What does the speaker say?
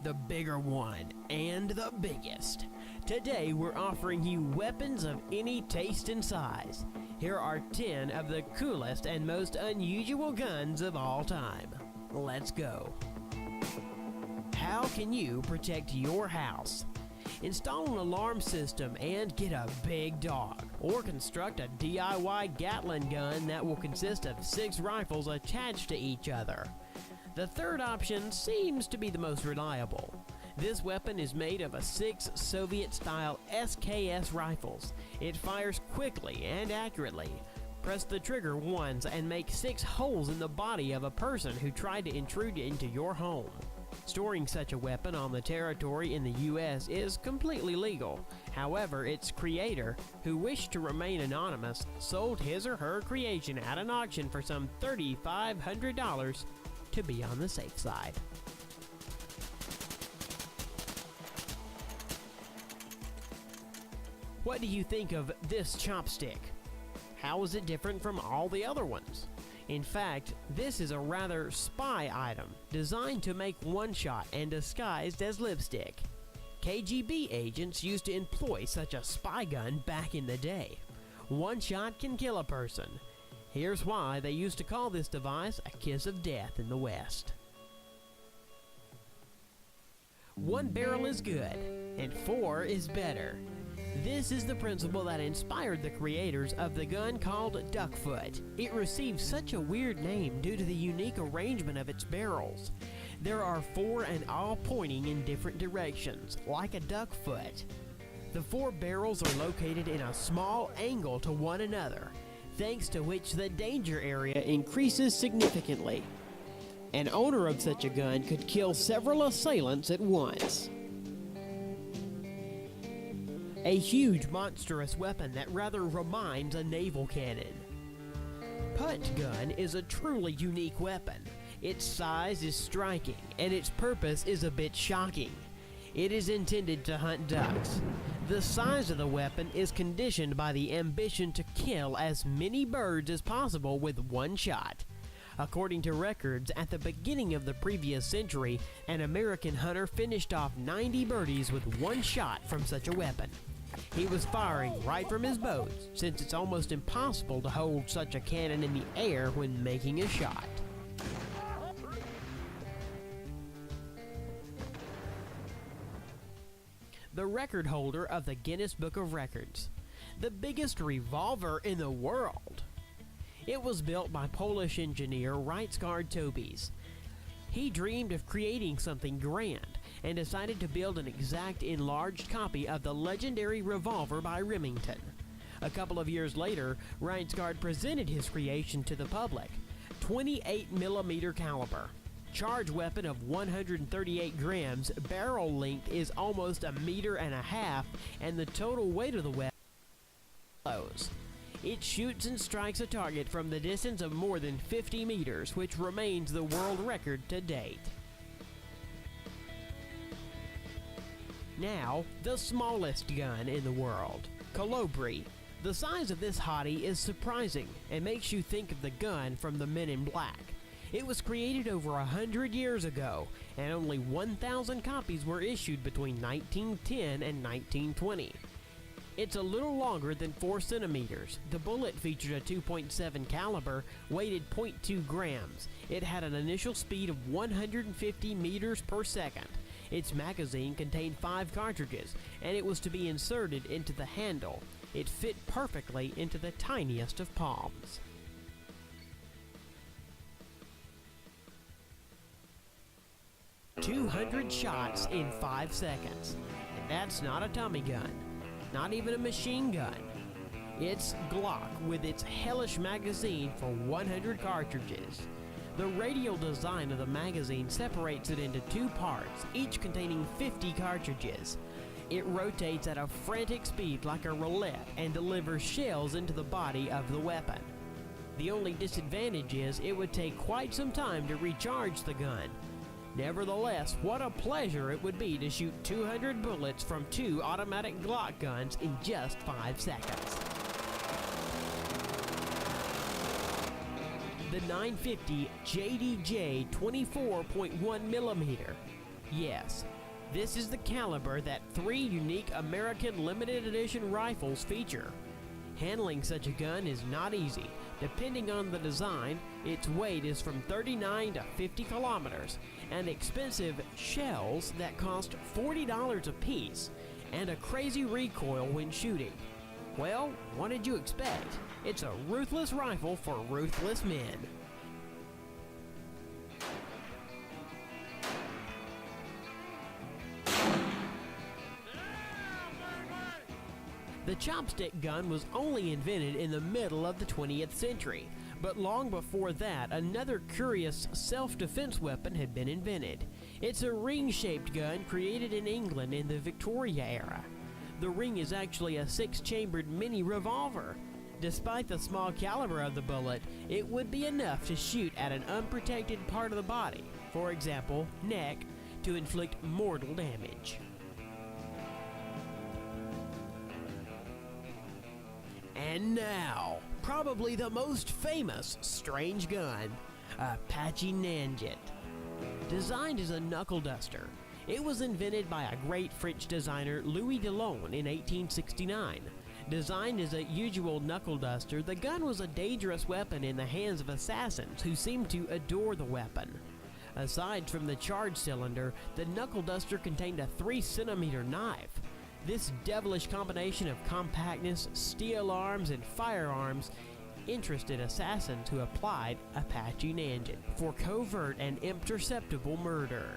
the bigger one, and the biggest. Today we're offering you weapons of any taste and size. Here are 10 of the coolest and most unusual guns of all time. Let's go. How can you protect your house? Install an alarm system and get a big dog, or construct a DIY Gatling gun that will consist of 6 rifles attached to each other. The third option seems to be the most reliable. This weapon is made of 6 Soviet-style SKS rifles. It fires quickly and accurately. Press the trigger once and make 6 holes in the body of a person who tried to intrude into your home. Storing such a weapon on the territory in the U.S. is completely legal. However, its creator, who wished to remain anonymous, sold his or her creation at an auction for some $3,500 to be on the safe side. What do you think of this chopstick? How is it different from all the other ones? In fact, this is a rather spy item, designed to make one shot and disguised as lipstick. KGB agents used to employ such a spy gun back in the day. One shot can kill a person. Here's why they used to call this device a kiss of death in the West. 1 barrel is good, and 4 is better. This is the principle that inspired the creators of the gun called Duckfoot. It received such a weird name due to the unique arrangement of its barrels. There are 4 and all pointing in different directions, like a duck foot. The 4 barrels are located in a small angle to one another, thanks to which the danger area increases significantly. An owner of such a gun could kill several assailants at once. A huge, monstrous weapon that rather reminds a naval cannon. Punt gun is a truly unique weapon. Its size is striking, and its purpose is a bit shocking. It is intended to hunt ducks. The size of the weapon is conditioned by the ambition to kill as many birds as possible with one shot. According to records, at the beginning of the previous century, an American hunter finished off 90 birdies with one shot from such a weapon. He was firing right from his bow, since it's almost impossible to hold such a cannon in the air when making a shot. The record holder of the Guinness Book of Records, the biggest revolver in the world. It was built by Polish engineer Ryszard Tobis. He dreamed of creating something grand and decided to build an exact enlarged copy of the legendary revolver by Remington. A couple of years later, Ryszard presented his creation to the public. 28mm caliber. Charge weapon of 138 grams, barrel length is almost 1.5 meters, and the total weight of the weapon follows. It shoots and strikes a target from the distance of more than 50 meters, which remains the world record to date. Now, the smallest gun in the world, Kolibri. The size of this hottie is surprising and makes you think of the gun from the Men in Black. It was created over 100 years ago, and only 1,000 copies were issued between 1910 and 1920. It's a little longer than 4 centimeters. The bullet featured a 2.7 caliber, weighted 0.2 grams. It had an initial speed of 150 meters per second. Its magazine contained 5 cartridges, and it was to be inserted into the handle. It fit perfectly into the tiniest of palms. "200 shots in 5 seconds. And that's not a Tommy gun. Not even a machine gun. It's Glock with its hellish magazine for 100 cartridges. The radial design of the magazine separates it into 2 parts, each containing 50 cartridges. It rotates at a frantic speed like a roulette and delivers shells into the body of the weapon. The only disadvantage is it would take quite some time to recharge the gun. Nevertheless, what a pleasure it would be to shoot 200 bullets from 2 automatic Glock guns in just 5 seconds. The 950 JDJ 24.1mm. Yes, this is the caliber that 3 unique American limited edition rifles feature. Handling such a gun is not easy. Depending on the design, its weight is from 39 to 50 kilometers, and expensive shells that cost $40 a piece, and a crazy recoil when shooting. Well, what did you expect? It's a ruthless rifle for ruthless men. The chopstick gun was only invented in the middle of the 20th century, but long before that, another curious self-defense weapon had been invented. It's a ring-shaped gun created in England in the Victoria era. The ring is actually a 6-chambered mini revolver. Despite the small caliber of the bullet, it would be enough to shoot at an unprotected part of the body, for example, neck, to inflict mortal damage. And now, probably the most famous strange gun, Apache Nanjet. Designed as a knuckle duster, it was invented by a great French designer, Louis Delaune, in 1869. Designed as a usual knuckle duster, the gun was a dangerous weapon in the hands of assassins who seemed to adore the weapon. Aside from the charge cylinder, the knuckle duster contained a 3-centimeter knife. This devilish combination of compactness, steel arms, and firearms interested assassins who applied Apache Nanjet for covert and imperceptible murder.